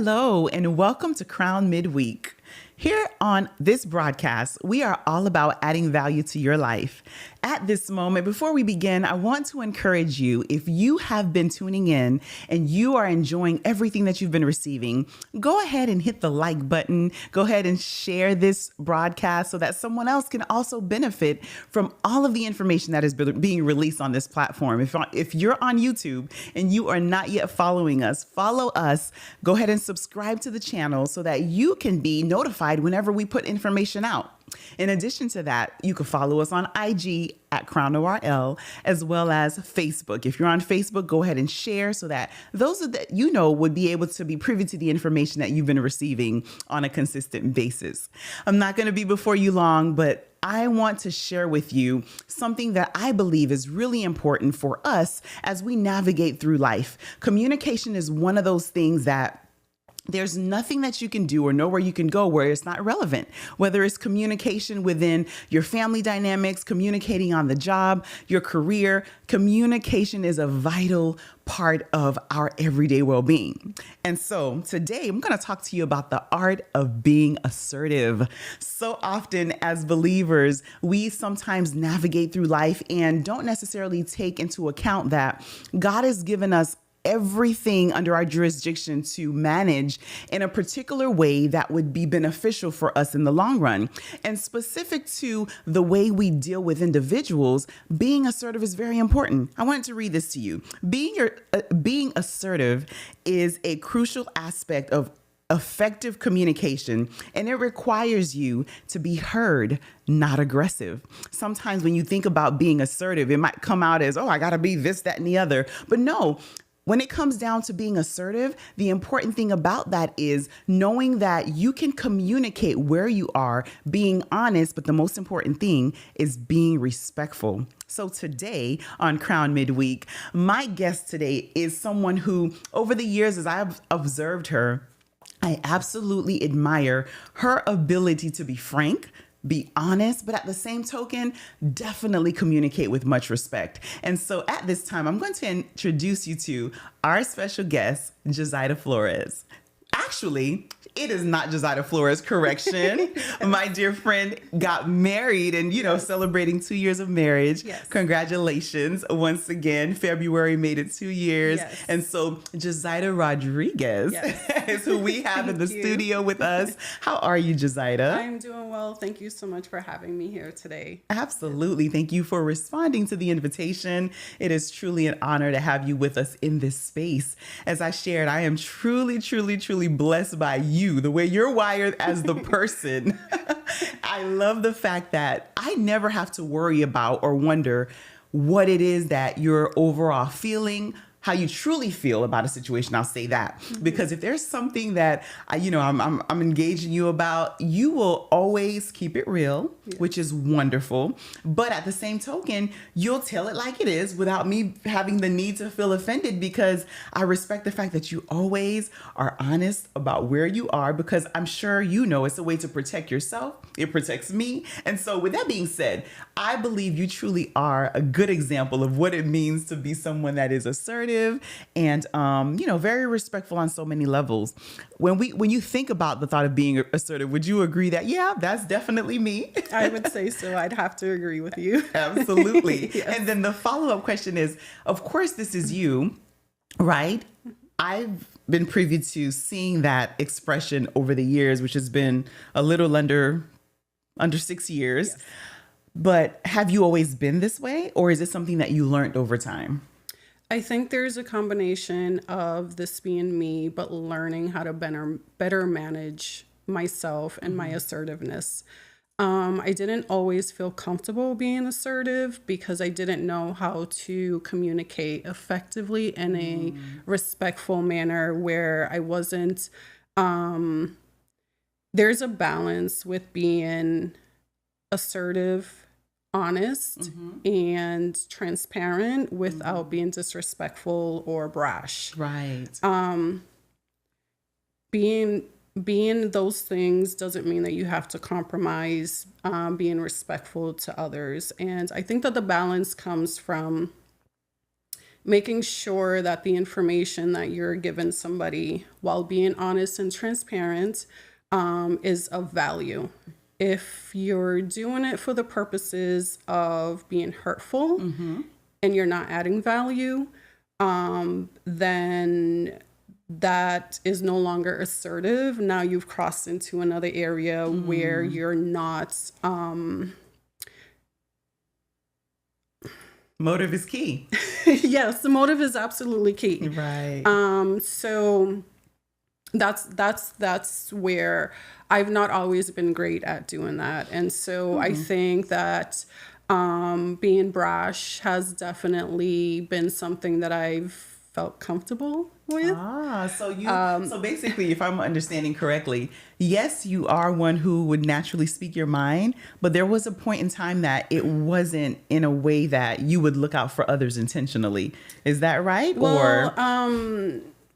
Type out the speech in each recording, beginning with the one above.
Hello, and welcome to Crown Midweek. Here on this broadcast, we are all about adding value to your life. At this moment, before we begin, I want to encourage you, if you have been tuning in and you are enjoying everything that you've been receiving, go ahead and hit the like button. Go ahead and share this broadcast so that someone else can also benefit from all of the information that is being released on this platform. If you're on YouTube and you are not yet following us, follow us. Go ahead and subscribe to the channel so that you can be notified whenever we put information out. In addition to that, you can follow us on IG at CrownORL, as well as Facebook. If you're on Facebook, go ahead and share so that those that you know would be able to be privy to the information that you've been receiving on a consistent basis. I'm not going to be before you long, but I want to share with you something that I believe is really important for us as we navigate through life. Communication is one of those things that there's nothing that you can do or nowhere you can go where it's not relevant, whether it's communication within your family dynamics, communicating on the job, your career. Communication is a vital part of our everyday well-being. And so today I'm going to talk to you about the art of being assertive. So often as believers, we sometimes navigate through life and don't necessarily take into account that God has given us everything under our jurisdiction to manage in a particular way that would be beneficial for us in the long run. And specific to the way we deal with individuals, being assertive is very important. I wanted to read this to you. Being assertive is a crucial aspect of effective communication, and it requires you to be heard, not aggressive. Sometimes when you think about being assertive, it might come out as, oh, I got to be this, that, and the other. But no. When it comes down to being assertive, the important thing about that is knowing that you can communicate where you are, being honest, but the most important thing is being respectful. So today on Crown Midweek, my guest today is someone who, over the years, as I've observed her, I absolutely admire her ability to be frank, be honest, but at the same token, definitely communicate with much respect. And so at this time, I'm going to introduce you to our special guest, Yizaida Flores. Actually, it is not Yizaida Flores, correction. My dear friend got married and, celebrating 2 years of marriage. Yes. Congratulations. Once again, February made it 2 years. Yes. And so Yizaida Rodriguez is who we have in the studio with us. How are you, Yizaida? I'm doing well. Thank you so much for having me here today. Absolutely. Thank you for responding to the invitation. It is truly an honor to have you with us in this space. As I shared, I am truly, truly, truly blessed by you, the way you're wired as the person. I love the fact that I never have to worry about or wonder what it is that you're overall feeling, how you truly feel about a situation. I'll say that because if there's something that I'm engaging you about, you will always keep it real, which is wonderful. But at the same token, you'll tell it like it is without me having the need to feel offended, because I respect the fact that you always are honest about where you are, because I'm sure it's a way to protect yourself. It protects me. And so with that being said, I believe you truly are a good example of what it means to be someone that is assertive and, very respectful on so many levels. When you think about the thought of being assertive, would you agree that, that's definitely me? I would say so. I'd have to agree with you. Absolutely. Yes. And then the follow-up question is, of course, this is you, right? I've been privy to seeing that expression over the years, which has been a little under 6 years. Yes. But have you always been this way, or is it something that you learned over time? I think there's a combination of this being me, but learning how to better manage myself and my assertiveness. I didn't always feel comfortable being assertive because I didn't know how to communicate effectively in a respectful manner where I wasn't. There's a balance with being assertive, honest, and transparent without being disrespectful or brash. Right. Being those things doesn't mean that you have to compromise being respectful to others. And I think that the balance comes from making sure that the information that you're giving somebody, while being honest and transparent, is of value. If you're doing it for the purposes of being hurtful and you're not adding value, then that is no longer assertive. Now you've crossed into another area where you're not. Motive is key. Yes, the motive is absolutely key. Right. So that's where I've not always been great at doing that. And so I think that being brash has definitely been something that I've felt comfortable with. So basically, if I'm understanding correctly, yes, you are one who would naturally speak your mind, but there was a point in time that it wasn't in a way that you would look out for others intentionally. Is that right? Well,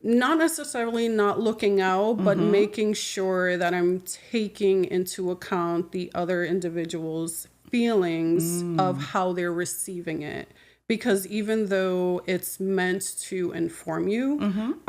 not necessarily not looking out, but making sure that I'm taking into account the other individual's feelings of how they're receiving it. Because even though it's meant to inform you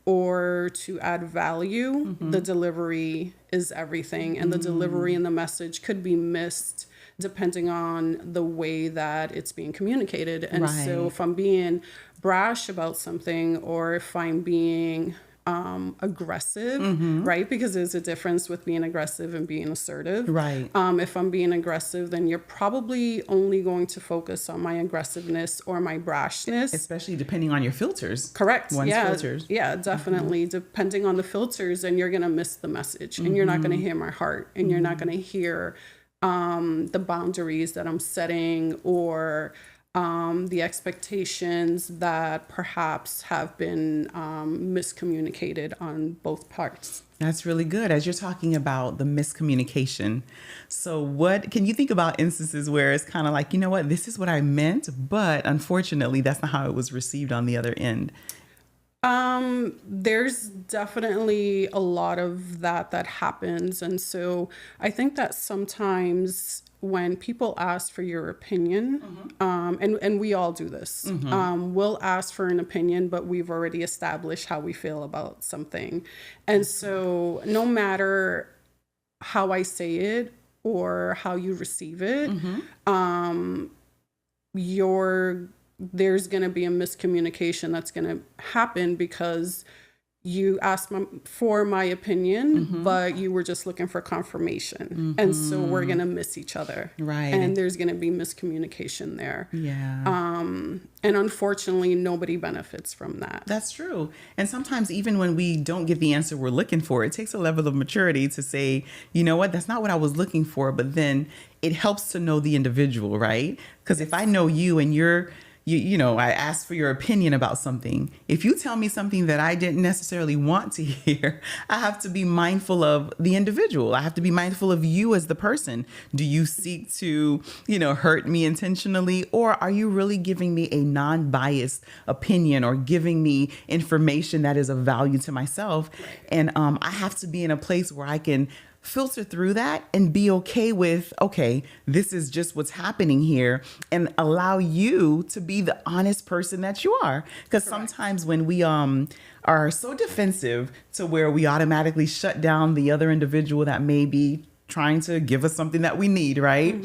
or to add value, the delivery is everything. And the delivery and the message could be missed depending on the way that it's being communicated. And so if I'm being brash about something, or if I'm being aggressive, right? Because there's a difference with being aggressive and being assertive. Right. If I'm being aggressive, then you're probably only going to focus on my aggressiveness or my brashness. Especially depending on your filters. Correct. One's filters. Yeah, definitely. Depending on the filters, and you're going to miss the message, and you're not going to hear my heart, and you're not going to hear the boundaries that I'm setting, or the expectations that perhaps have been miscommunicated on both parts. That's really good. As you're talking about the miscommunication, so what can you think about instances where it's kind of like, you know what, this is what I meant, but unfortunately that's not how it was received on the other end? There's definitely a lot of that happens. And so I think that sometimes when people ask for your opinion, and we all do this, we'll ask for an opinion, but we've already established how we feel about something. And so no matter how I say it or how you receive it, there's going to be a miscommunication that's going to happen because you asked for my opinion, but you were just looking for confirmation. And so we're going to miss each other. Right. And there's going to be miscommunication there. Yeah. And unfortunately, nobody benefits from that. That's true. And sometimes even when we don't get the answer we're looking for, it takes a level of maturity to say, you know what, that's not what I was looking for. But then it helps to know the individual, right? Because if I know you and you know, I asked for your opinion about something. If you tell me something that I didn't necessarily want to hear, I have to be mindful of the individual. I have to be mindful of you as the person. Do you seek to, you know, hurt me intentionally? Or are you really giving me a non-biased opinion or giving me information that is of value to myself? And I have to be in a place where I can filter through that and be okay with, okay, this is just what's happening here, and allow you to be the honest person that you are. Because sometimes when we are so defensive to where we automatically shut down the other individual that may be trying to give us something that we need, right?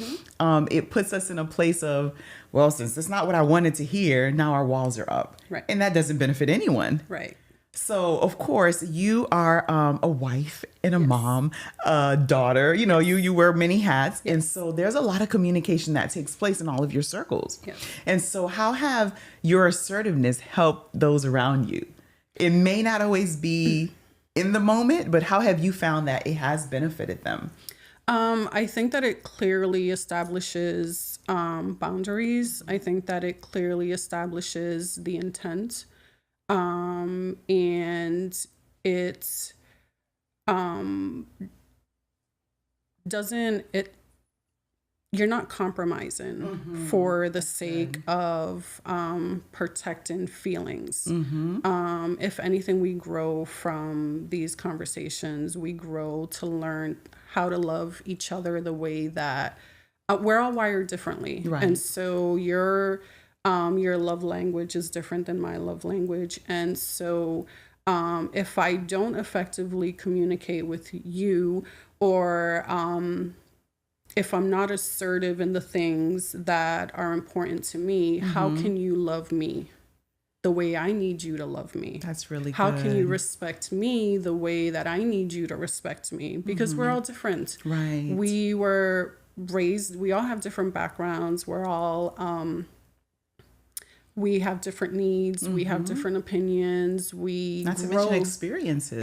It puts us in a place of, well, since it's not what I wanted to hear, now our walls are up. Right. And that doesn't benefit anyone. Right. So, of course, you are a wife and a mom, a daughter. You know, you wear many hats. And so there's a lot of communication that takes place in all of your circles. Yes. And so how have your assertiveness helped those around you? It may not always be in the moment, but how have you found that it has benefited them? I think that it clearly establishes boundaries. I think that it clearly establishes the intent. And it you're not compromising for the sake of protecting feelings. If anything, we grow from these conversations. We grow to learn how to love each other the way that we're all wired differently. Right. And so you're Your love language is different than my love language. And so if I don't effectively communicate with you, or if I'm not assertive in the things that are important to me, how can you love me the way I need you to love me? That's really How good. can you respect me the way that I need you to respect me? Because we're all different. Right. We were raised, we all have different backgrounds. We're all, we have different needs. We have different opinions. We Not to mention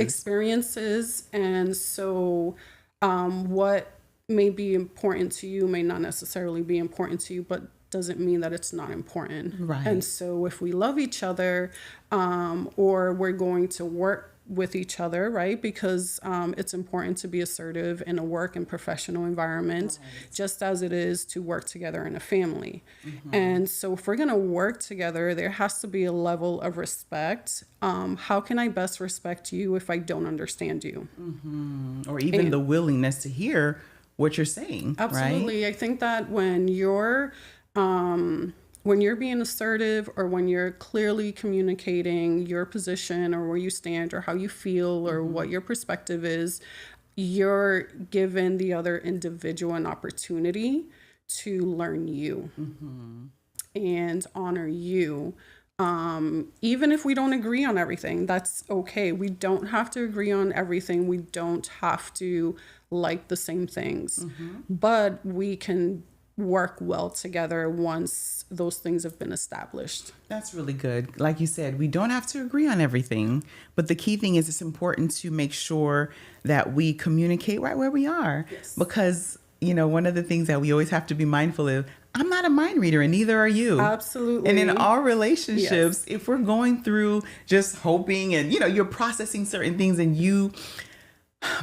experiences. And so what may be important to you may not necessarily be important to you, but doesn't mean that it's not important. Right. And so if we love each other, or we're going to work with each other, right? Because it's important to be assertive in a work and professional environment, just as it is to work together in a family. And so if we're going to work together, there has to be a level of respect. How can I best respect you if I don't understand you? Or even the willingness to hear what you're saying. Absolutely. Right? I think that when you're being assertive, or when you're clearly communicating your position, or where you stand, or how you feel, or what your perspective is, you're giving the other individual an opportunity to learn you and honor you. Even if we don't agree on everything, that's okay. We don't have to agree on everything. We don't have to like the same things, but we can work well together once those things have been established. That's really good. Like you said, we don't have to agree on everything, but the key thing is it's important to make sure that we communicate right where we are. Yes. Because, one of the things that we always have to be mindful of, I'm not a mind reader, and neither are you. Absolutely. And in all relationships, if we're going through just hoping and, you're processing certain things, and you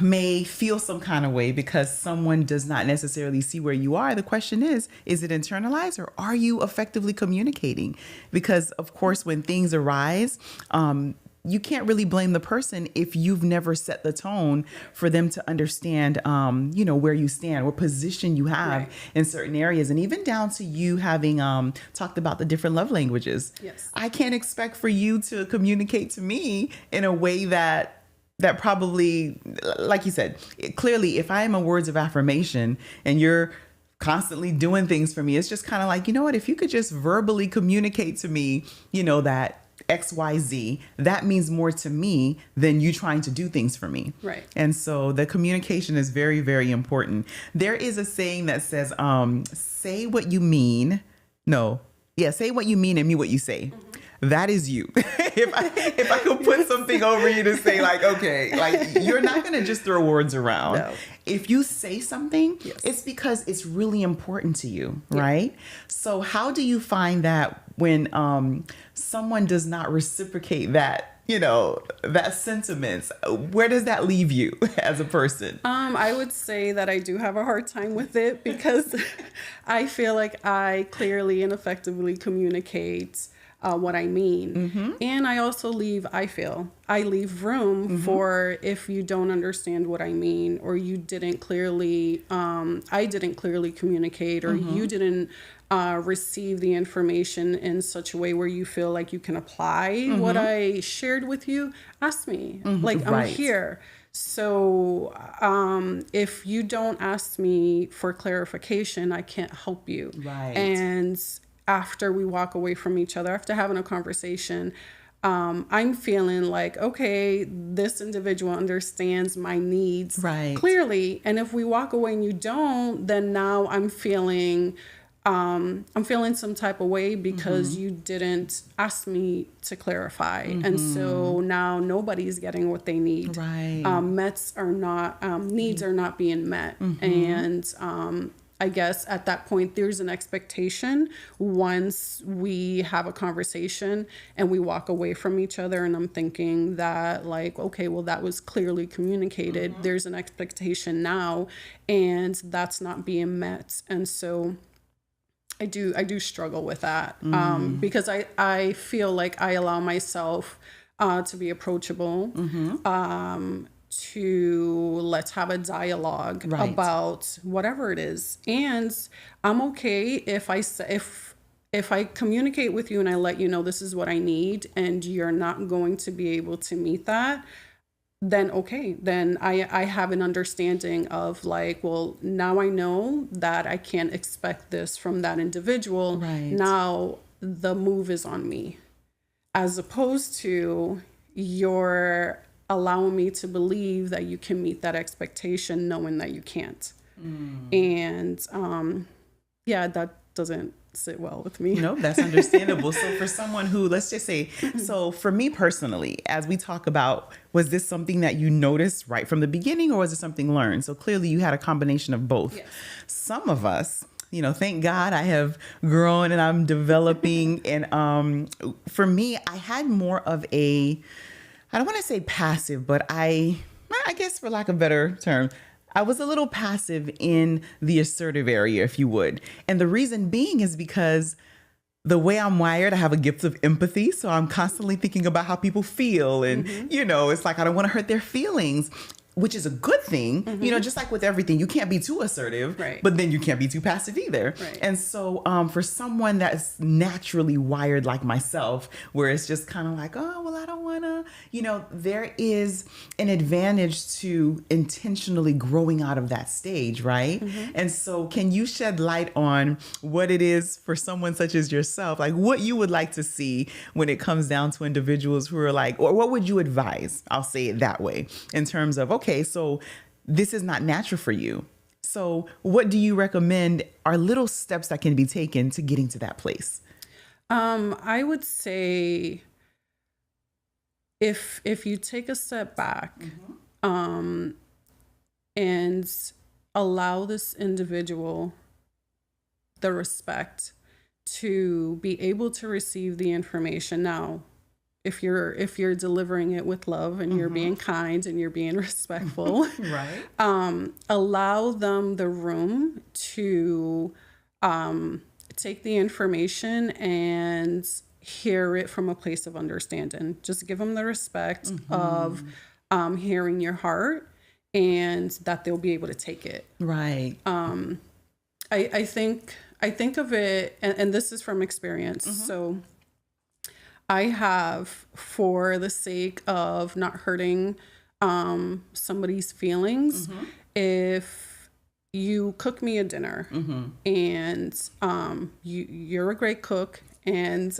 may feel some kind of way because someone does not necessarily see where you are, the question is it internalized, or are you effectively communicating? Because, of course, when things arise, you can't really blame the person if you've never set the tone for them to understand, where you stand, what position you have in certain areas, and even down to you having talked about the different love languages. Yes. I can't expect for you to communicate to me in a way that probably, like you said, clearly, if I am a words of affirmation and you're constantly doing things for me, it's just kind of like, if you could just verbally communicate to me, that XYZ, that means more to me than you trying to do things for me. Right. And so the communication is very, very important. There is a saying that says, say what you mean. Say what you mean and mean what you say. That is you. if I could put something over you to say, like, okay, like, you're not going to just throw words around. No. If you say something, it's because it's really important to you, right? So how do you find that when someone does not reciprocate that, that sentiments, where does that leave you as a person? I would say that I do have a hard time with it, because I feel like I clearly and effectively communicate what I mean. And I also leave room for, if you don't understand what I mean, or you didn't clearly, I didn't clearly communicate, or you didn't receive the information in such a way where you feel like you can apply what I shared with you, ask me. Like, I'm here. So if you don't ask me for clarification, I can't help you. Right. And after we walk away from each other, after having a conversation, I'm feeling like, okay, this individual understands my needs clearly. And if we walk away and you don't, then now I'm feeling some type of way, because you didn't ask me to clarify. And so now nobody's getting what they need. Right. Needs are not being met. And I guess at that point, there's an expectation once we have a conversation and we walk away from each other, and I'm thinking that, like, okay, well, that was clearly communicated. There's an expectation now, and that's not being met. And so I do struggle with that, because I feel like I allow myself to be approachable, to let's have a dialogue about whatever it is. And I'm okay if if I communicate with you and I let you know this is what I need and you're not going to be able to meet that, then okay, then I have an understanding of like, well, now I know that I can't expect this from that individual. Right. Now the move is on me, as opposed to you're allowing me to believe that you can meet that expectation knowing that you can't. And yeah, that doesn't sit well with me. No, that's understandable. So for someone who, let's just say, so for me personally, as we talk about, was this something that you noticed right from the beginning, or was it something learned? So clearly you had a combination of both. Yes. Some of us, thank God I have grown and I'm developing. And for me, I had more of I don't want to say passive, but I guess for lack of a better term, I was a little passive in the assertive area, if you would. And the reason being is because the way I'm wired, I have a gift of empathy. So I'm constantly thinking about how people feel. And, it's like I don't want to hurt their feelings, which is a good thing. Just like with everything, you can't be too assertive, right, but then you can't be too passive either. Right. And so for someone that's naturally wired like myself, where it's just kind of like, oh, well, I don't want to, there is an advantage to intentionally growing out of that stage, right? And so can you shed light on what it is for someone such as yourself, like what you would like to see when it comes down to individuals who are like, or what would you advise? I'll say it that way, in terms of, okay, so this is not natural for you. So what do you recommend are little steps that can be taken to getting to that place? I would say if you take a step back, and allow this individual the respect to be able to receive the information. Now, if you're delivering it with love and you're being kind and you're being respectful, right, allow them the room to take the information and hear it from a place of understanding. Just give them the respect of hearing your heart, and that they'll be able to take it. Right. I think of it, and this is from experience. So I have, for the sake of not hurting somebody's feelings, if you cook me a dinner and you're a great cook and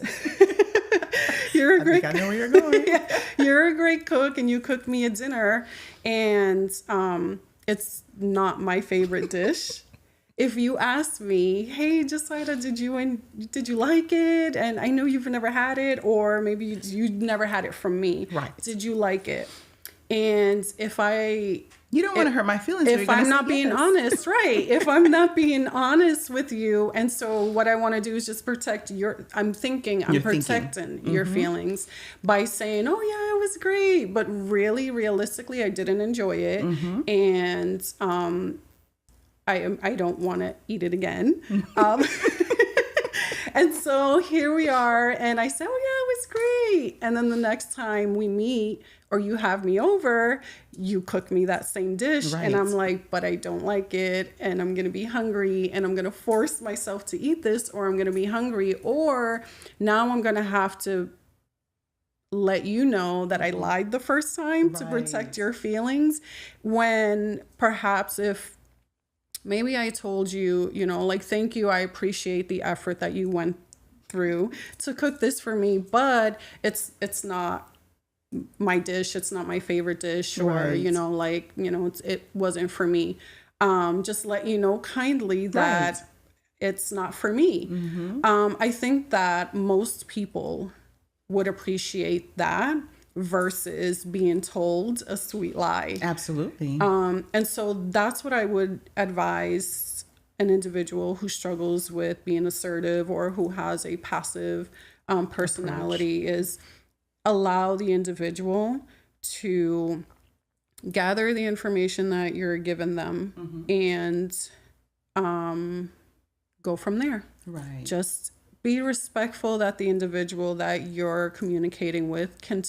you're a great, I know where you're going. Yeah, you're a great cook and you cook me a dinner and it's not my favorite dish. If you ask me, hey, Yizaida, did you like it? And I know you've never had it, or maybe you never had it from me. Right. Did you like it? And you don't want to hurt my feelings. If I'm not being honest, right. If I'm not being honest with you. And so what I want to do is just protect I'm protecting your feelings by saying, oh yeah, it was great. But really, realistically, I didn't enjoy it. And, I don't want to eat it again. And so here we are. And I said, oh yeah, it was great. And then the next time we meet or you have me over, you cook me that same dish. Right. And I'm like, but I don't like it. And I'm going to be hungry and I'm going to force myself to eat this, or I'm going to be hungry. Or now I'm going to have to let you know that I lied the first time to protect your feelings, when perhaps if maybe I told you, like, thank you, I appreciate the effort that you went through to cook this for me, but it's not my dish, it's not my favorite dish, or it wasn't for me. Just let you know kindly that it's not for me. I think that most people would appreciate that versus being told a sweet lie. Absolutely. And so that's what I would advise an individual who struggles with being assertive or who has a passive personality is allow the individual to gather the information that you're giving them and go from there. Right. Just be respectful that the individual that you're communicating with can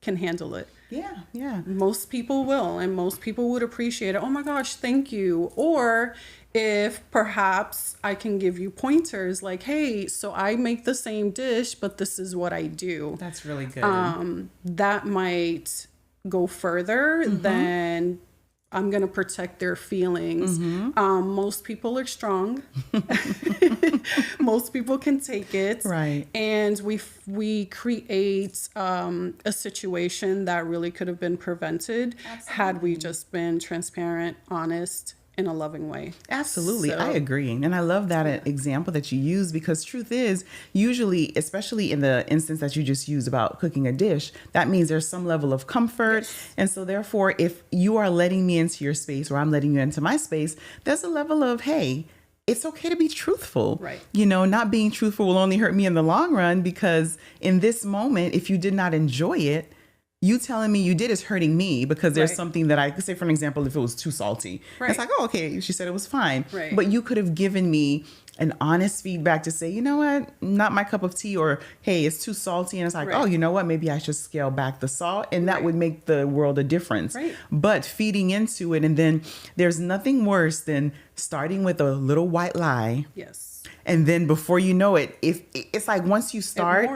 can handle it. Yeah, yeah. Most people will, and most people would appreciate it. Oh my gosh, thank you. Or if perhaps I can give you pointers like, hey, so I make the same dish, but this is what I do. That's really good. That might go further than I'm going to protect their feelings. Most people are strong. Most people can take it. Right. And we create a situation that really could have been prevented had we just been transparent, honest, in a loving way. Absolutely. So, I agree. And I love that example that you use, because truth is, usually, especially in the instance that you just used about cooking a dish, that means there's some level of comfort. Yes. And so therefore, if you are letting me into your space or I'm letting you into my space, there's a level of, hey, it's okay to be truthful. Right. You know, not being truthful will only hurt me in the long run, because in this moment, if you did not enjoy it, you telling me you did is hurting me, because there's something that I could say, for an example, if it was too salty. Right. It's like, oh, okay, she said it was fine. Right. But you could have given me an honest feedback to say, you know what, not my cup of tea, or hey, it's too salty. And it's like, oh, you know what, maybe I should scale back the salt. And that would make the world a difference. Right. But feeding into it, and then there's nothing worse than starting with a little white lie. Yes. And then before you know it, if it's like once you start,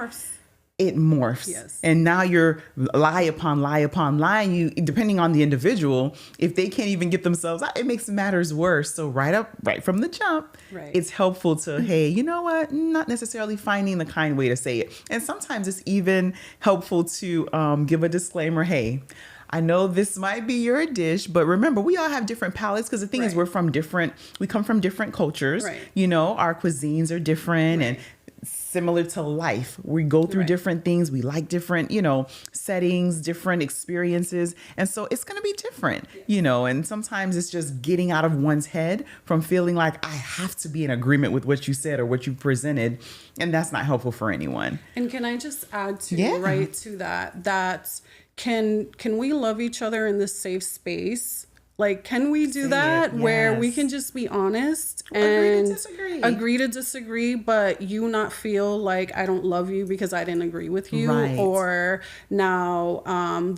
it morphs. Yes. And now you're lie upon lie upon lie. And you, depending on the individual, if they can't even get themselves out, it makes matters worse. So right from the jump, it's helpful to, hey, you know what? Not necessarily finding the kind way to say it. And sometimes it's even helpful to give a disclaimer. Hey, I know this might be your dish, but remember, we all have different palates, because the thing is, we come from different cultures. You know, our cuisines are different and similar to life. We go through different things. We like different, you know, settings, different experiences. And so it's going to be different, you know, and sometimes it's just getting out of one's head from feeling like I have to be in agreement with what you said or what you presented. And that's not helpful for anyone. And can I just add to to that can we love each other in this safe space? Like, can we do that where we can just be honest and agree to disagree, but you not feel like I don't love you because I didn't agree with you, or now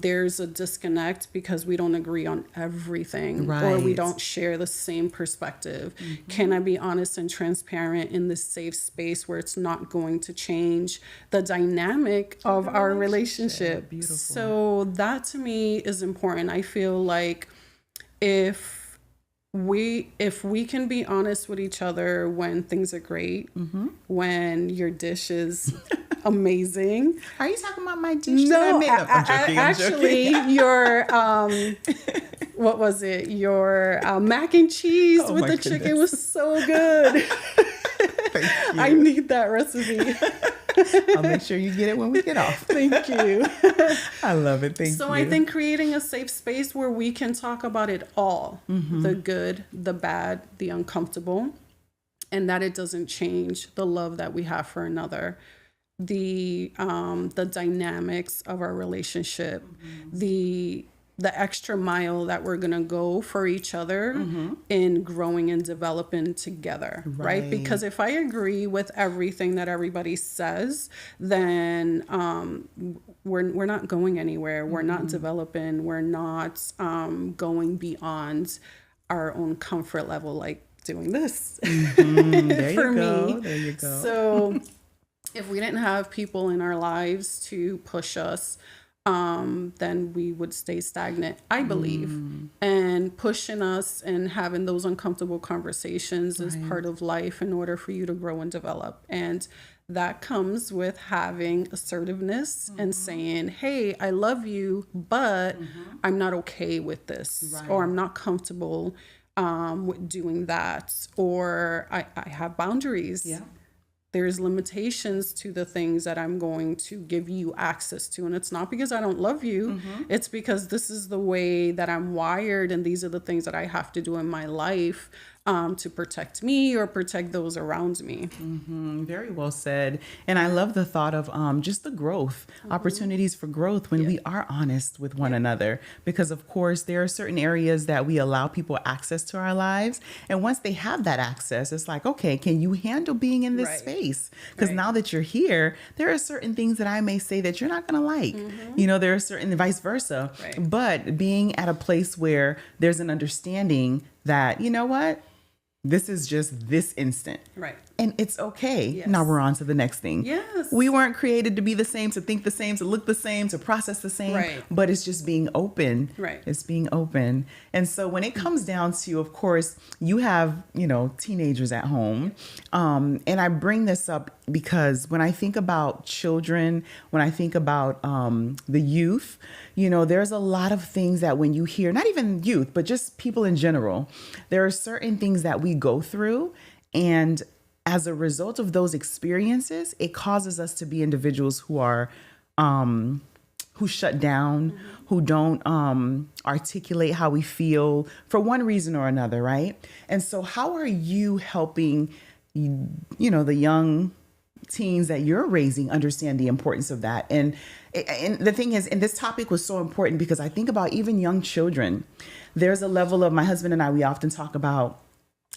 there's a disconnect because we don't agree on everything, or we don't share the same perspective. Can I be honest and transparent in this safe space where it's not going to change the dynamic of our relationship? Beautiful. So that to me is important. I feel like if we can be honest with each other when things are great, when your dish is amazing. Are you talking about my dish? No, I'm joking. Your what was it? Your mac and cheese with the chicken was so good. I need that recipe. I'll make sure you get it when we get off. Thank you. I love it. Thank you. So I think creating a safe space where we can talk about it all, the good, the bad, the uncomfortable, and that it doesn't change the love that we have for another, the dynamics of our relationship, the extra mile that we're going to go for each other in growing and developing together, right? Because if I agree with everything that everybody says, then we're not going anywhere. We're not developing. We're not going beyond our own comfort level, like doing this for me. There you go. So if we didn't have people in our lives to push us, then we would stay stagnant, I believe. And pushing us and having those uncomfortable conversations is part of life in order for you to grow and develop. And that comes with having assertiveness and saying, hey, I love you, but I'm not okay with this, or I'm not comfortable with doing that, or I have boundaries. There's limitations to the things that I'm going to give you access to. And it's not because I don't love you. It's because this is the way that I'm wired. And these are the things that I have to do in my life to protect me or protect those around me. Very well said. And I love the thought of just the growth, opportunities for growth when we are honest with one another. Because, of course, there are certain areas that we allow people access to our lives. And once they have that access, it's like, okay, can you handle being in this Right. space? Because Right. now that you're here, there are certain things that I may say that you're not going to like. You know, there are certain, vice versa. Right. But being at a place where there's an understanding that, you know what? This is just this instant. Right. And it's okay. Yes. Now we're on to the next thing. Yes. We weren't created to be the same, to think the same, to look the same, to process the same. Right. But it's just being open. Right. It's being open. And so when it comes down to, of course, you have, you know, teenagers at home. And I bring this up because when I think about children, when I think about the youth, you know, there's a lot of things that when you hear, not even youth, but just people in general, there are certain things that we go through. And as a result of those experiences, it causes us to be individuals who are, who shut down, who don't articulate how we feel for one reason or another, right? And so how are you helping, you know, the young teens that you're raising understand the importance of that? And the thing is, and this topic was so important because I think about even young children. There's a level of, my husband and I, we often talk about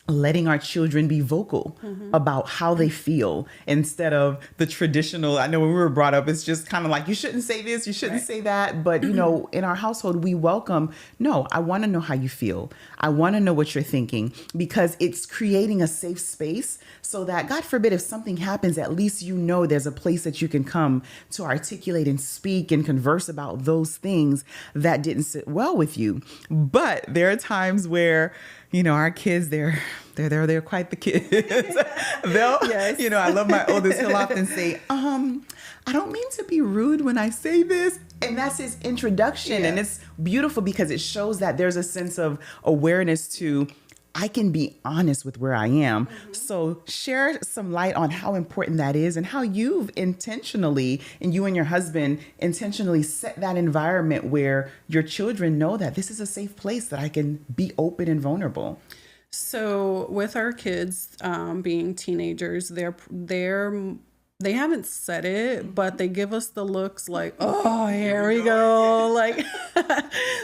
letting our children be vocal about how they feel instead of the traditional. I know when we were brought up, it's just kind of like, you shouldn't say this, you shouldn't say that. But, you know, in our household, we welcome, no, I want to know how you feel. I want to know what you're thinking, because it's creating a safe space so that, God forbid, if something happens, at least you know there's a place that you can come to articulate and speak and converse about those things that didn't sit well with you. But there are times where, you know, our kids, they're quite the kids. They'll, Yes. you know, I love my oldest. He'll often say, I don't mean to be rude when I say this. And that's his introduction. Yeah. And it's beautiful because it shows that there's a sense of awareness to, I can be honest with where I am. So share some light on how important that is and how you've intentionally, and you and your husband intentionally set that environment where your children know that this is a safe place that I can be open and vulnerable. So with our kids being teenagers, they haven't said it, but they give us the looks like, oh, here we go. Like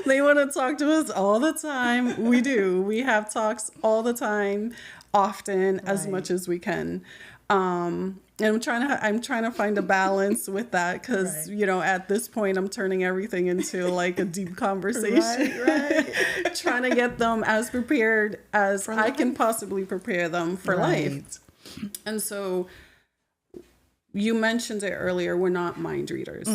they want to talk to us all the time. We do. We have talks all the time, often, as much as we can. And I'm trying to find a balance with that because, you know, at this point, I'm turning everything into like a deep conversation, trying to get them as prepared as I can possibly prepare them for life. And so you mentioned it earlier, we're not mind readers.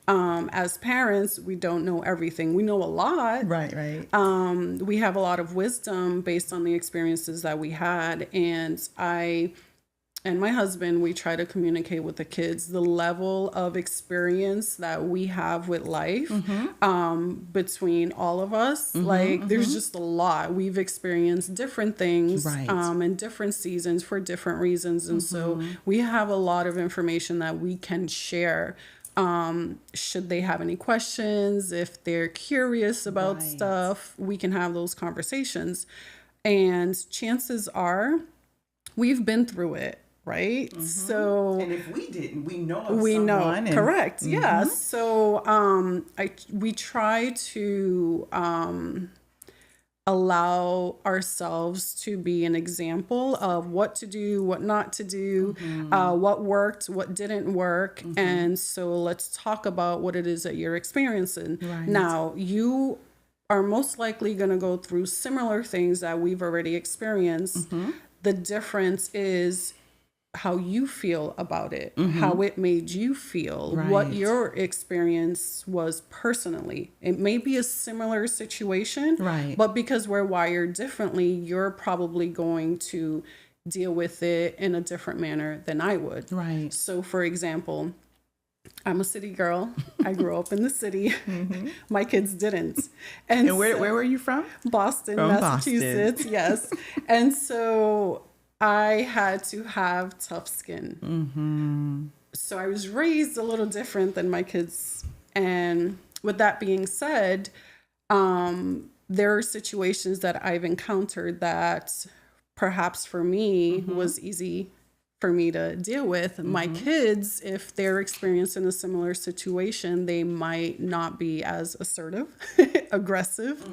As parents, we don't know everything. We know a lot. Right. We have a lot of wisdom based on the experiences that we had. And I and my husband, we try to communicate with the kids the level of experience that we have with life between all of us. There's just a lot. We've experienced different things in different seasons for different reasons. And so we have a lot of information that we can share. Should they have any questions, if they're curious about stuff, we can have those conversations. And chances are we've been through it. Right. So, and if we didn't, we know of we know. someone. Correct. Yeah. So, we try to allow ourselves to be an example of what to do, what not to do, what worked, what didn't work. And so let's talk about what it is that you're experiencing. Now, you are most likely going to go through similar things that we've already experienced. The difference is how you feel about it, how it made you feel, what your experience was personally. It may be a similar situation, but because we're wired differently, you're probably going to deal with it in a different manner than I would. So for example, I'm a city girl. I grew up in the city. My kids didn't. And where so, were you from? Boston, Massachusetts. Yes. And so I had to have tough skin. So I was raised a little different than my kids. And with that being said, there are situations that I've encountered that perhaps for me was easy for me to deal with. My kids, if they're experiencing a similar situation, they might not be as assertive, aggressive,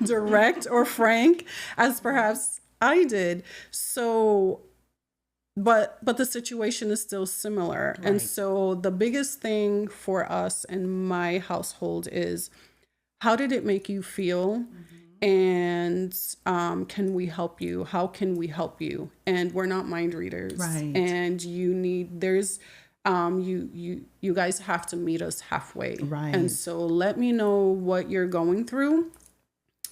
direct, or frank as perhaps I did. So, but the situation is still similar. Right. And so the biggest thing for us in my household is, how did it make you feel? And can we help you? How can we help you? And we're not mind readers. Right. And there's you guys have to meet us halfway. Right. And so let me know what you're going through,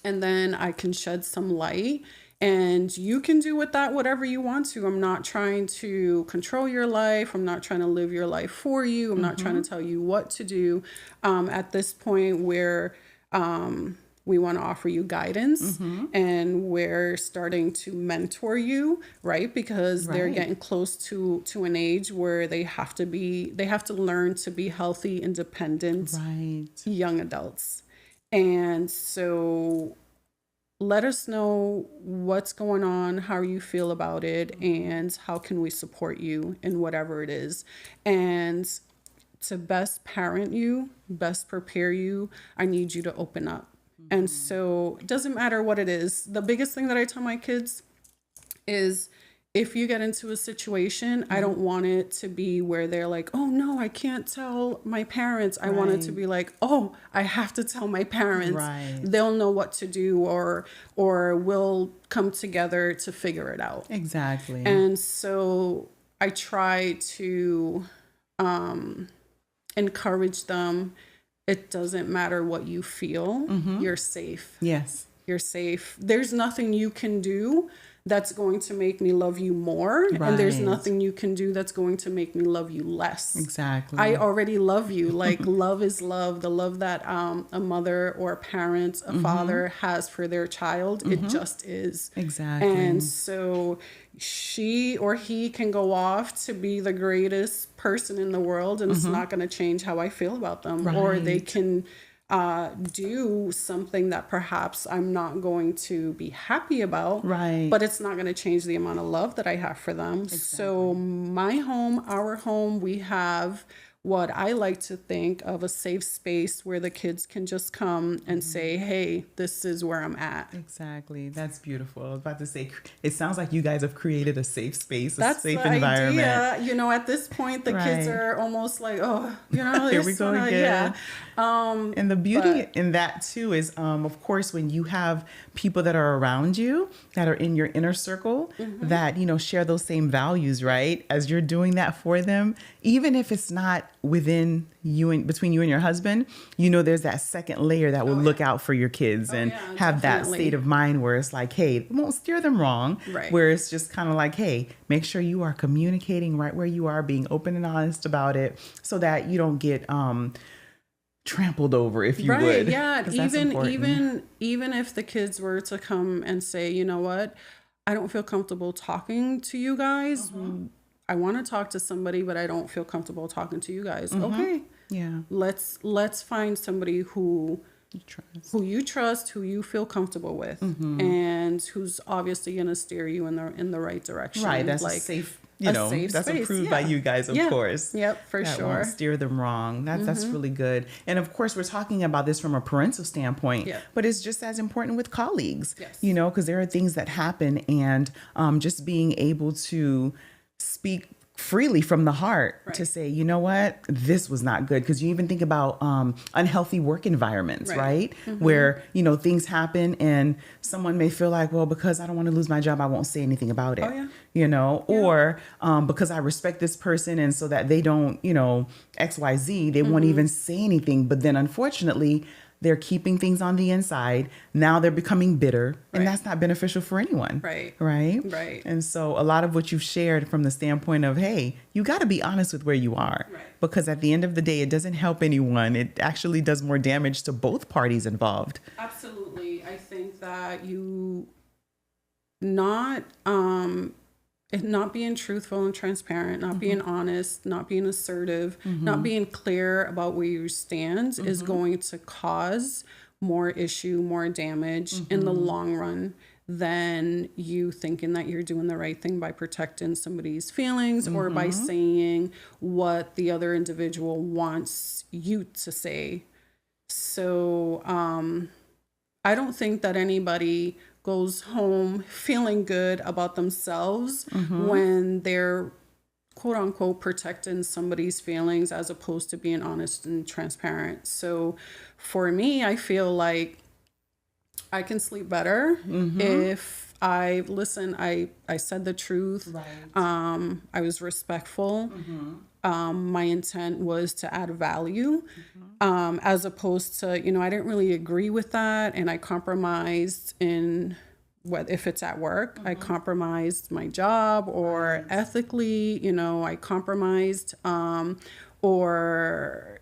and then I can shed some light, and you can do with that whatever you want to. I'm not trying to control your life. I'm not trying to live your life for you. I'm not trying to tell you what to do. At this point, we want to offer you guidance, and we're starting to mentor you, right? Because they're getting close to an age where they have to learn to be healthy, independent, young adults. And so let us know what's going on, how you feel about it, and how can we support you in whatever it is. And to best parent you, best prepare you, I need you to open up. And so it doesn't matter what it is. The biggest thing that I tell my kids is, if you get into a situation, I don't want it to be where they're like, oh no, I can't tell my parents. I want it to be like, oh, I have to tell my parents. Right. They'll know what to do, or we'll come together to figure it out. Exactly. And so I try to encourage them. It doesn't matter what you feel. You're safe. Yes. You're safe. There's nothing you can do that's going to make me love you more. Right. And there's nothing you can do that's going to make me love you less. Exactly. I already love you. Like, love is love. The love that a mother or a parent, a father has for their child, it just is. Exactly. And so she or he can go off to be the greatest person in the world, and it's not going to change how I feel about them. Right. Or they can do something that perhaps I'm not going to be happy about, right? But it's not going to change the amount of love that I have for them. Exactly. So my home, our home, we have what I like to think of a safe space where the kids can just come and say, hey, this is where I'm at. Exactly. That's beautiful. I was about to say, it sounds like you guys have created a safe space, That's a safe the environment. Idea. You know, at this point, the kids are almost like, oh, you know, here we go again. Yeah. And the beauty in that too is, of course, when you have people that are around you, that are in your inner circle, that, you know, share those same values, right? As you're doing that for them, even if it's not between you and your husband, you know, there's that second layer that will look out for your kids and have that state of mind where it's like, hey, it won't steer them wrong. Right. Where it's just kind of like, hey, make sure you are communicating right where you are, being open and honest about it, so that you don't get trampled over, if you would. Yeah. Even if the kids were to come and say, you know what, I don't feel comfortable talking to you guys. I want to talk to somebody, but I don't feel comfortable talking to you guys. Okay. Yeah. Let's find somebody who you trust, who you feel comfortable with, and who's obviously going to steer you in the right direction. Right. That's like safe. You know, that's space. Approved by you guys, of course. Yep, for that sure. Won't steer them wrong. That's really good. And of course, we're talking about this from a parental standpoint, but it's just as important with colleagues, you know, because there are things that happen, and just being able to speak freely from the heart to say, you know what, this was not good. Because you even think about unhealthy work environments, right? Where, you know, things happen and someone may feel like, well, because I don't want to lose my job, I won't say anything about it, you know, or because I respect this person, and so that they don't, you know, XYZ, they won't even say anything. But then unfortunately, they're keeping things on the inside. Now they're becoming bitter, and that's not beneficial for anyone. Right. And so a lot of what you've shared from the standpoint of, hey, you got to be honest with where you are, because at the end of the day, it doesn't help anyone. It actually does more damage to both parties involved. Absolutely. I think that not being truthful and transparent, not being honest, not being assertive, not being clear about where you stand is going to cause more issue, more damage in the long run than you thinking that you're doing the right thing by protecting somebody's feelings or by saying what the other individual wants you to say. So I don't think that anybody goes home feeling good about themselves when they're quote unquote protecting somebody's feelings as opposed to being honest and transparent. So for me, I feel like I can sleep better if I said the truth. Right. I was respectful. My intent was to add value, as opposed to, I didn't really agree with that. And I compromised in if it's at work, I compromised my job, or ethically, I compromised, or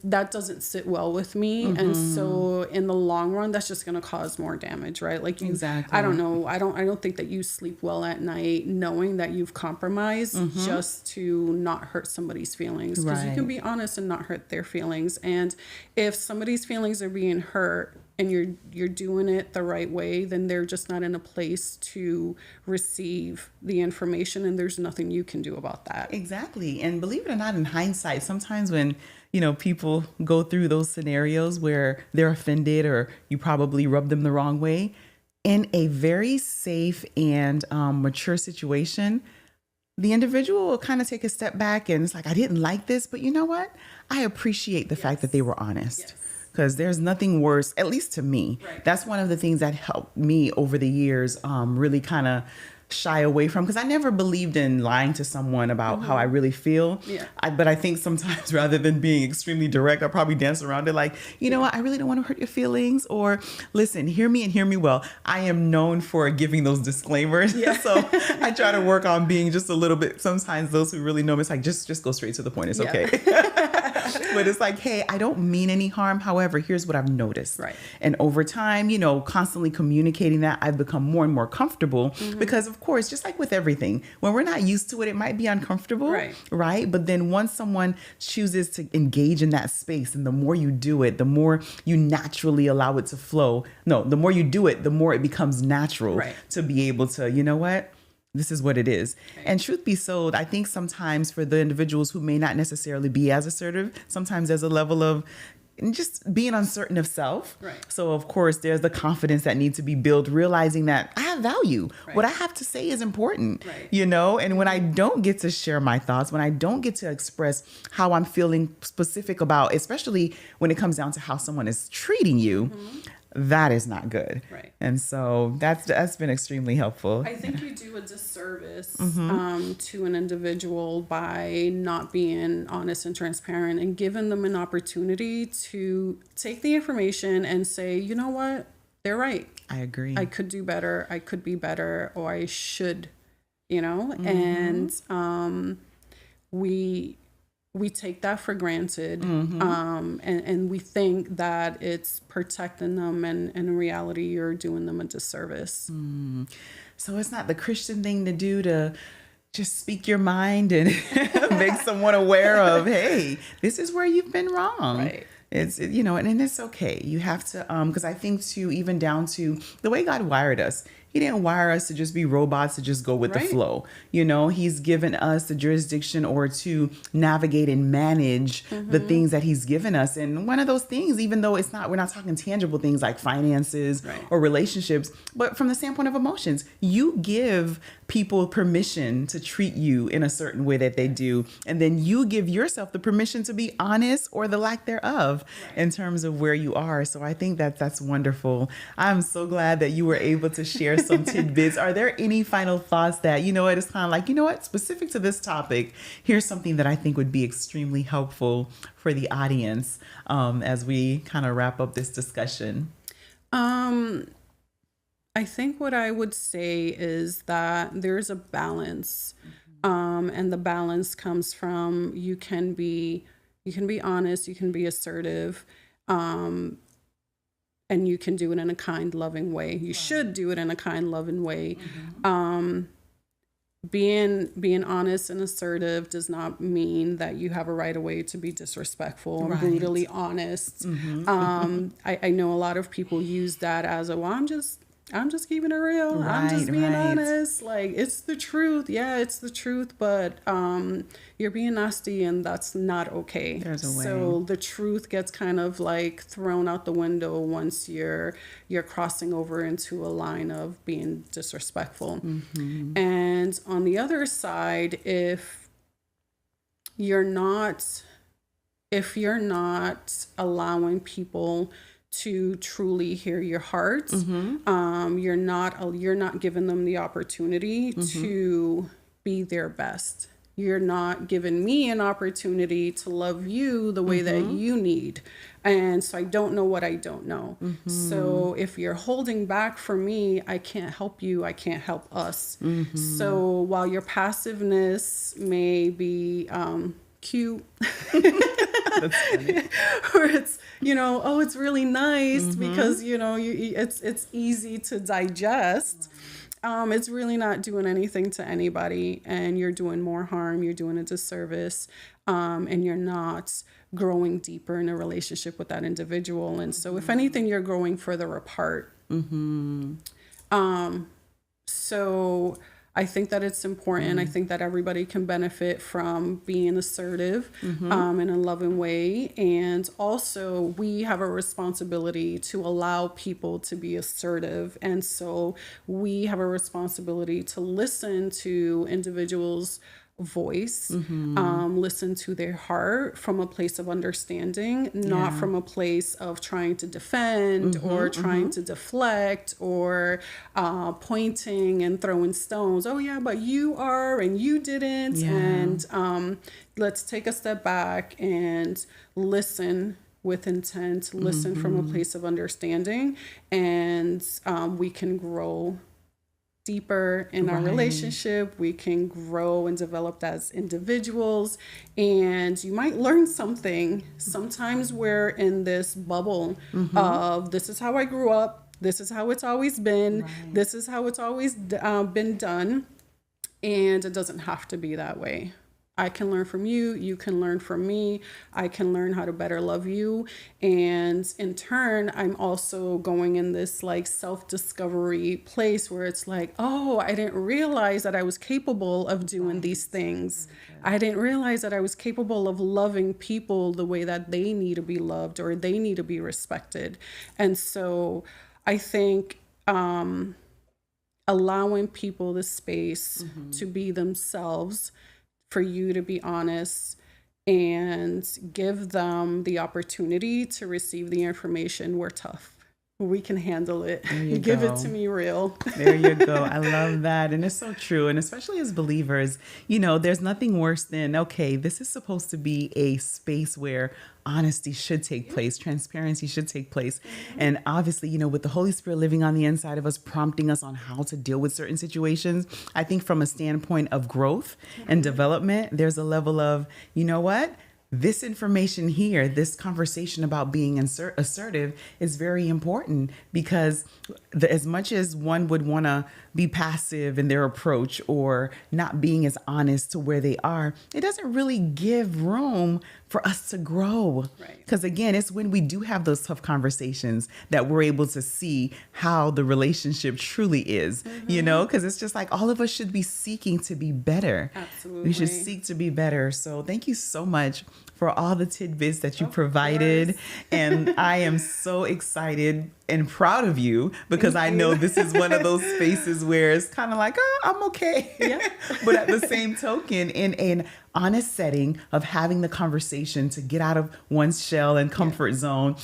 that doesn't sit well with me. And so in the long run, that's just going to cause more damage, right? Like Exactly. I don't know. I don't think that you sleep well at night knowing that you've compromised just to not hurt somebody's feelings, because you can be honest and not hurt their feelings. And if somebody's feelings are being hurt and you're doing it the right way, then they're just not in a place to receive the information, and there's nothing you can do about that. Exactly. And believe it or not, in hindsight, sometimes when, people go through those scenarios where they're offended or you probably rub them the wrong way, in a very safe and mature situation, the individual will kind of take a step back and it's like, I didn't like this, but you know what? I appreciate the fact that they were honest. Because there's nothing worse, at least to me. Right. That's one of the things that helped me over the years really kind of shy away from, because I never believed in lying to someone about how I really feel. Yeah. But I think sometimes rather than being extremely direct, I probably dance around it like, you know what, I really don't want to hurt your feelings, or listen, hear me and hear me well. I am known for giving those disclaimers. Yeah. So I try to work on being just a little bit, sometimes those who really know me, it's like, just go straight to the point. It's okay. But it's like, hey, I don't mean any harm. However, here's what I've noticed. Right. And over time, constantly communicating that, I've become more and more comfortable because, of course, just like with everything, when we're not used to it, it might be uncomfortable. Right. But then once someone chooses to engage in that space, and the more you do it, the more you naturally allow it to flow. No, the more you do it, the more it becomes natural to be able to, you know what? This is what it is. Right. And truth be told, I think sometimes for the individuals who may not necessarily be as assertive, sometimes there's a level of just being uncertain of self. Right. So of course, there's the confidence that needs to be built, realizing that I have value. Right. What I have to say is important, and when I don't get to share my thoughts, when I don't get to express how I'm feeling specific about, especially when it comes down to how someone is treating you, that is not good. Right. And so that's been extremely helpful. I think you do a disservice to an individual by not being honest and transparent and giving them an opportunity to take the information and say, you know what, they're right. I agree. I could do better. I could be better, or I should, and we take that for granted, and we think that it's protecting them, and in reality, you're doing them a disservice. So it's not the Christian thing to do to just speak your mind and make someone aware of, hey, this is where you've been wrong. Right. It's, and it's okay. You have to, because I think too, even down to the way God wired us, He didn't wire us to just be robots to just go with the flow. He's given us the jurisdiction or to navigate and manage the things that He's given us. And one of those things, even though we're not talking tangible things like finances or relationships, but from the standpoint of emotions, you give people permission to treat you in a certain way that they do. And then you give yourself the permission to be honest, or the lack thereof, in terms of where you are. So I think that's wonderful. I'm so glad that you were able to share some tidbits. Are there any final thoughts that, it's kind of like, specific to this topic, here's something that I think would be extremely helpful for the audience as we kind of wrap up this discussion? I think what I would say is that there's a balance, and the balance comes from you can be honest, you can be assertive, and you can do it in a kind, loving way. You should do it in a kind, loving way. being honest and assertive does not mean that you have a right away to be disrespectful and Right. brutally honest. I know a lot of people use that as a, well, I'm just keeping it real. I'm just Right, being right. honest. Like, it's the truth. Yeah, it's the truth, but you're being nasty, and that's not okay. There's a way. So the truth gets kind of like thrown out the window once you're crossing over into a line of being disrespectful. And on the other side, if you're not allowing people to truly hear your heart, you're not giving them the opportunity to be their best. You're not giving me an opportunity to love you the way that you need. And so I don't know what I don't know. So if you're holding back from me, I can't help you. I can't help us. So while your passiveness may be cute, That's funny. or it's, oh, it's really nice because, it's easy to digest. It's really not doing anything to anybody, and you're doing more harm. You're doing a disservice, and you're not growing deeper in a relationship with that individual. And so if anything, you're growing further apart. So I think that it's important. I think that everybody can benefit from being assertive in a loving way. And also, we have a responsibility to allow people to be assertive. And so we have a responsibility to listen to individuals' voice, listen to their heart from a place of understanding, not from a place of trying to defend or trying to deflect or pointing and throwing stones. Oh yeah, but you are and you didn't. And let's take a step back and listen with intent, listen from a place of understanding, and we can grow deeper in our relationship. We can grow and develop as individuals, and you might learn something. Sometimes we're in this bubble of, this is how I grew up, this is how it's always been, this is how it's always been done, and it doesn't have to be that way. I can learn from you, you can learn from me, I can learn how to better love you. And in turn, I'm also going in this like self-discovery place where it's like, oh, I didn't realize that I was capable of doing these things. I didn't realize that I was capable of loving people the way that they need to be loved or they need to be respected. And so I think allowing people the space to be themselves, for you to be honest, and give them the opportunity to receive the information. We're tough. We can handle it. You give go. it to me real. There you go. I love that. And it's so true. And especially as believers, there's nothing worse than, okay, this is supposed to be a space where honesty should take place, transparency should take place. And obviously, with the Holy Spirit living on the inside of us, prompting us on how to deal with certain situations, I think from a standpoint of growth and development, there's a level of, this information here, this conversation about being assertive is very important, because as much as one would want to be passive in their approach or not being as honest to where they are, it doesn't really give room for us to grow. Because again, it's when we do have those tough conversations that we're able to see how the relationship truly is, because it's just like all of us should be seeking to be better. Absolutely. We should seek to be better. So thank you so much for all the tidbits that you provided. And I am so excited and proud of you, because I know this is one of those spaces where it's kind of like, oh, I'm okay. Yeah. But at the same token, in an honest setting of having the conversation to get out of one's shell and comfort zone,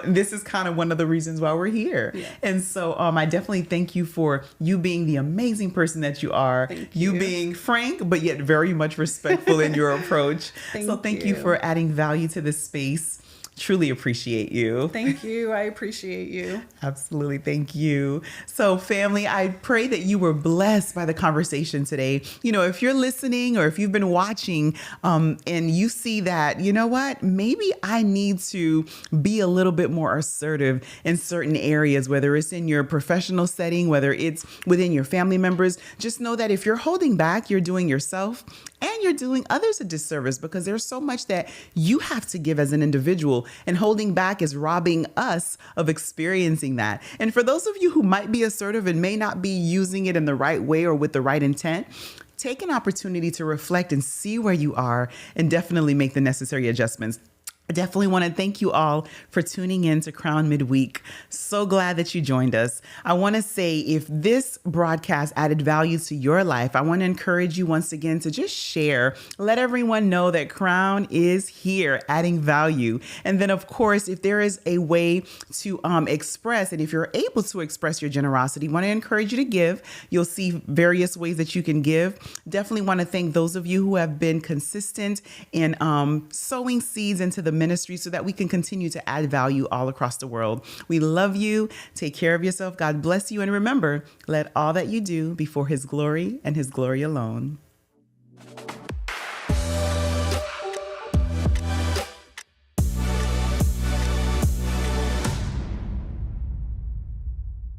this is kind of one of the reasons why we're here. Yeah. And so I definitely thank you for you being the amazing person that you are, you being frank, but yet very much respectful in your approach. Thank you for adding value to this space. Truly appreciate you. Thank you. I appreciate you. Absolutely. Thank you. So, family, I pray that you were blessed by the conversation today. You know, if you're listening or if you've been watching and you see that, you know what, maybe I need to be a little bit more assertive in certain areas, whether it's in your professional setting, whether it's within your family members, just know that if you're holding back, you're doing yourself and you're doing others a disservice, because there's so much that you have to give as an individual, and holding back is robbing us of experiencing that. And for those of you who might be assertive and may not be using it in the right way or with the right intent, take an opportunity to reflect and see where you are and definitely make the necessary adjustments. I definitely want to thank you all for tuning in to Crown Midweek. So glad that you joined us. I want to say, if this broadcast added value to your life, I want to encourage you once again to just share. Let everyone know that Crown is here adding value. And then, of course, if there is a way to express, and if you're able to express your generosity, I want to encourage you to give. You'll see various ways that you can give. Definitely want to thank those of you who have been consistent in sowing seeds into the ministry so that we can continue to add value all across the world. We love you. Take care of yourself. God bless you. And remember, let all that you do be for His glory and His glory alone.